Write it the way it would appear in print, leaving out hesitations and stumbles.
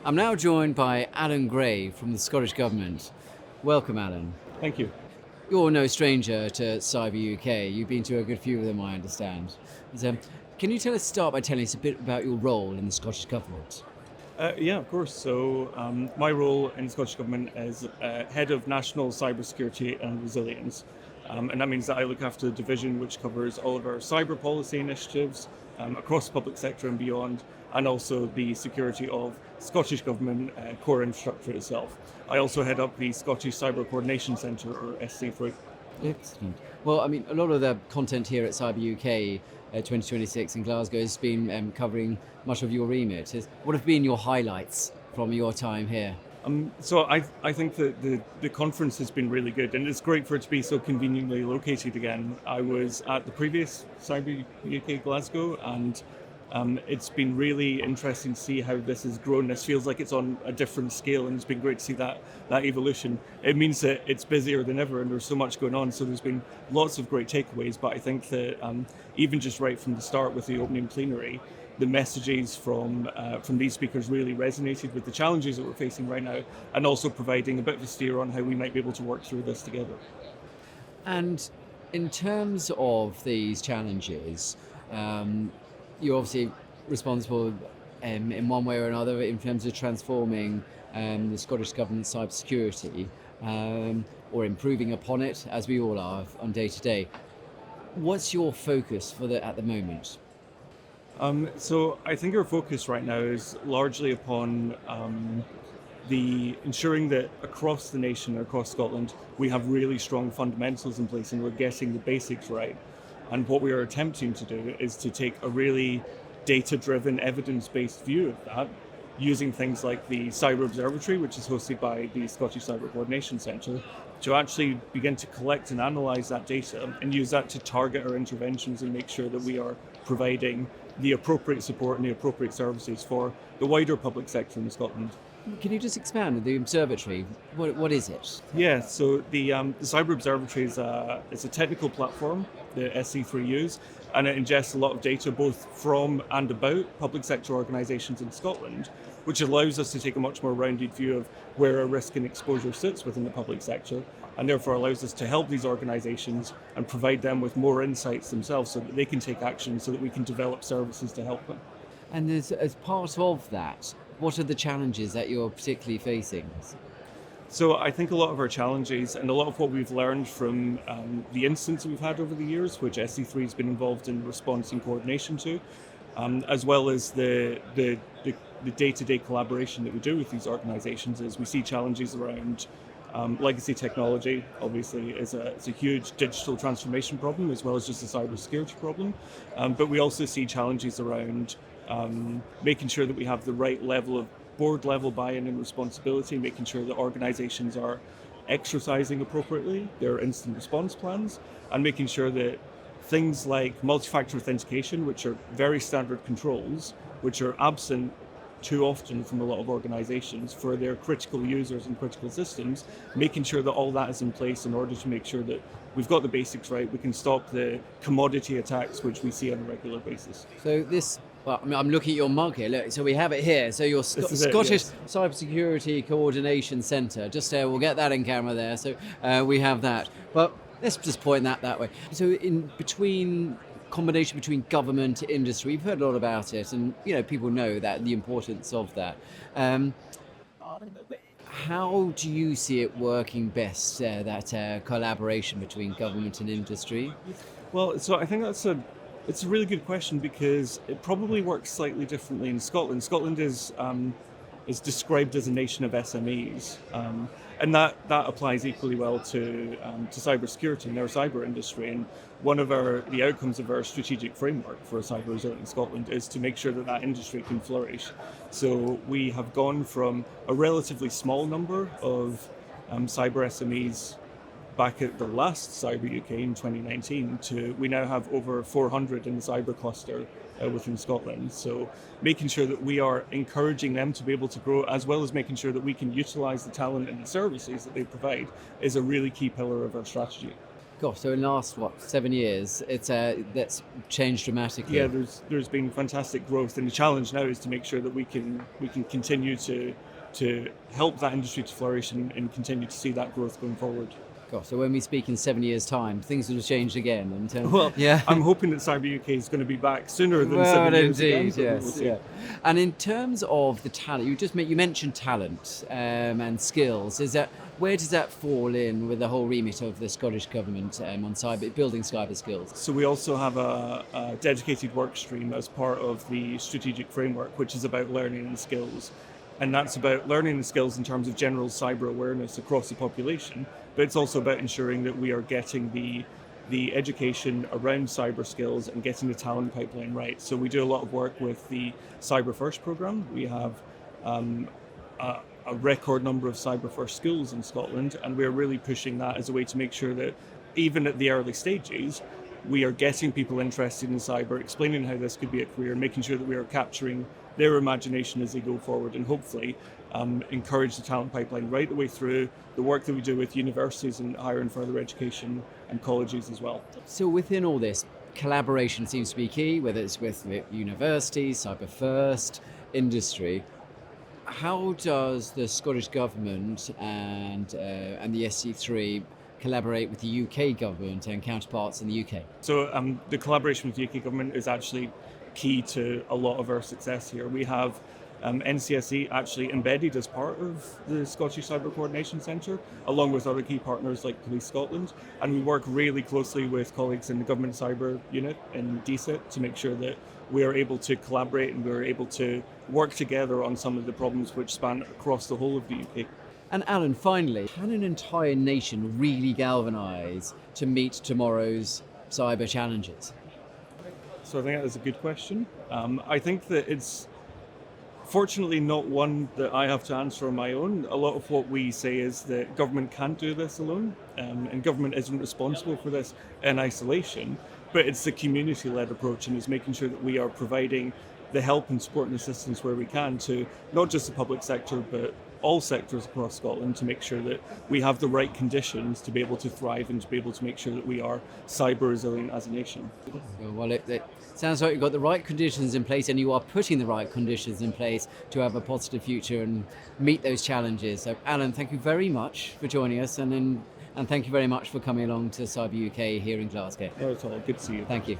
I'm now joined by Alan Gray from the Scottish Government. Welcome, Alan. Thank you. You're no stranger to Cyber UK. You've been to a good few of them, I understand. So, can you start by telling us a bit about your role in the Scottish Government? Yeah, of course. So my role in the Scottish Government is Head of National Cybersecurity and Resilience. And that means that I look after the division which covers all of our cyber policy initiatives across the public sector and beyond, and also the security of Scottish Government core infrastructure itself. I also head up the Scottish Cyber Coordination Centre, or SC3. Excellent. Well, I mean, a lot of the content here at Cyber UK 2026 in Glasgow has been covering much of your remit. What have been your highlights from your time here? So I think that the conference has been really good, and it's great for it to be so conveniently located again. I was at the previous Cyber UK Glasgow, and it's been really interesting to see how this has grown. This feels like it's on a different scale, and it's been great to see that evolution. It means that it's busier than ever, and there's so much going on. So there's been lots of great takeaways. But I think that even just right from the start with the opening plenary, the messages from these speakers really resonated with the challenges that we're facing right now, and also providing a bit of a steer on how we might be able to work through this together. And in terms of these challenges, you're obviously responsible in one way or another in terms of transforming the Scottish Government's cybersecurity or improving upon it, as we all are on day to day. What's your focus at the moment? So I think our focus right now is largely upon the ensuring that across the nation, across Scotland, we have really strong fundamentals in place and we're getting the basics right. And what we are attempting to do is to take a really data-driven, evidence-based view of that, using things like the Cyber Observatory, which is hosted by the Scottish Cyber Coordination Centre, to actually begin to collect and analyse that data and use that to target our interventions and make sure that we are providing the appropriate support and the appropriate services for the wider public sector in Scotland. Can you just expand on the observatory? What is it? Yeah, so the Cyber Observatory is a technical platform that SC3 use, and it ingests a lot of data both from and about public sector organisations in Scotland, which allows us to take a much more rounded view of where our risk and exposure sits within the public sector, and therefore allows us to help these organisations and provide them with more insights themselves so that they can take action, so that we can develop services to help them. And as part of that, what are the challenges that you're particularly facing? So I think a lot of our challenges and a lot of what we've learned from the incidents we've had over the years, which SC3 has been involved in response and coordination to, as well as the day-to-day collaboration that we do with these organisations, is we see challenges around legacy technology. Obviously it's a huge digital transformation problem as well as just a cybersecurity problem, but we also see challenges around making sure that we have the right level of board level buy-in and responsibility, making sure that organisations are exercising appropriately their instant response plans, and making sure that things like multi-factor authentication, which are very standard controls, which are absent too often from a lot of organisations for their critical users and critical systems, making sure that all that is in place in order to make sure that we've got the basics right, we can stop the commodity attacks which we see on a regular basis. So well, I mean, I'm looking at your mug here. Look, so we have it here. So your Scottish yes. Cybersecurity Coordination Centre. Just we'll get that in camera there. So we have that. But let's just point that way. So combination between government, industry, we've heard a lot about it, and people know that the importance of that. How do you see it working best? That collaboration between government and industry. Well, so I think it's a really good question, because it probably works slightly differently in Scotland. Scotland is described as a nation of SMEs, and that applies equally well to cybersecurity and our cyber industry. And one of the outcomes of our strategic framework for Cyber Resilient Scotland is to make sure that industry can flourish. So we have gone from a relatively small number of cyber SMEs back at the last Cyber UK in 2019 to we now have over 400 in the cyber cluster within Scotland. So making sure that we are encouraging them to be able to grow, as well as making sure that we can utilise the talent and the services that they provide, is a really key pillar of our strategy. Gosh, so in the last, 7 years, that's changed dramatically. Yeah, there's been fantastic growth, and the challenge now is to make sure that we can continue to help that industry to flourish and continue to see that growth going forward. Gosh, so when we speak in 7 years' time, things will have changed again. In terms, Well, yeah. I'm hoping that Cyber UK is going to be back sooner than Well, 7 years indeed, again, but we'll yes, see. yeah. And in terms of the talent, you mentioned talent and skills. Where does that fall in with the whole remit of the Scottish Government on building cyber skills? So we also have a dedicated work stream as part of the strategic framework, which is about learning and skills. And that's about learning and skills in terms of general cyber awareness across the population, but it's also about ensuring that we are getting the education around cyber skills and getting the talent pipeline right. So we do a lot of work with the Cyber First program. We have a record number of Cyber First schools in Scotland, and we're really pushing that as a way to make sure that even at the early stages, we are getting people interested in cyber, explaining how this could be a career, making sure that we are capturing their imagination as they go forward, and hopefully encourage the talent pipeline right the way through the work that we do with universities and higher and further education and colleges as well. So within all this, collaboration seems to be key, whether it's with universities, Cyber First, industry. How does the Scottish Government and the SC3 collaborate with the UK government and counterparts in the UK? So the collaboration with the UK government is actually key to a lot of our success here. We have NCSE actually embedded as part of the Scottish Cyber Coordination Centre, along with other key partners like Police Scotland, and we work really closely with colleagues in the Government Cyber Unit in DCIT to make sure that we are able to collaborate and we are able to work together on some of the problems which span across the whole of the UK. And Alan, finally, can an entire nation really galvanise to meet tomorrow's cyber challenges? So I think that is a good question. I think that it's fortunately not one that I have to answer on my own. A lot of what we say is that government can't do this alone, and government isn't responsible for this in isolation, but it's the community-led approach, and it's making sure that we are providing the help and support and assistance where we can to not just the public sector, but all sectors across Scotland to make sure that we have the right conditions to be able to thrive and to be able to make sure that we are cyber resilient as a nation. Well, it sounds like you've got the right conditions in place and you are putting the right conditions in place to have a positive future and meet those challenges. So, Alan, thank you very much for joining us and thank you very much for coming along to Cyber UK here in Glasgow. Not at all. Good to see you. Thank you.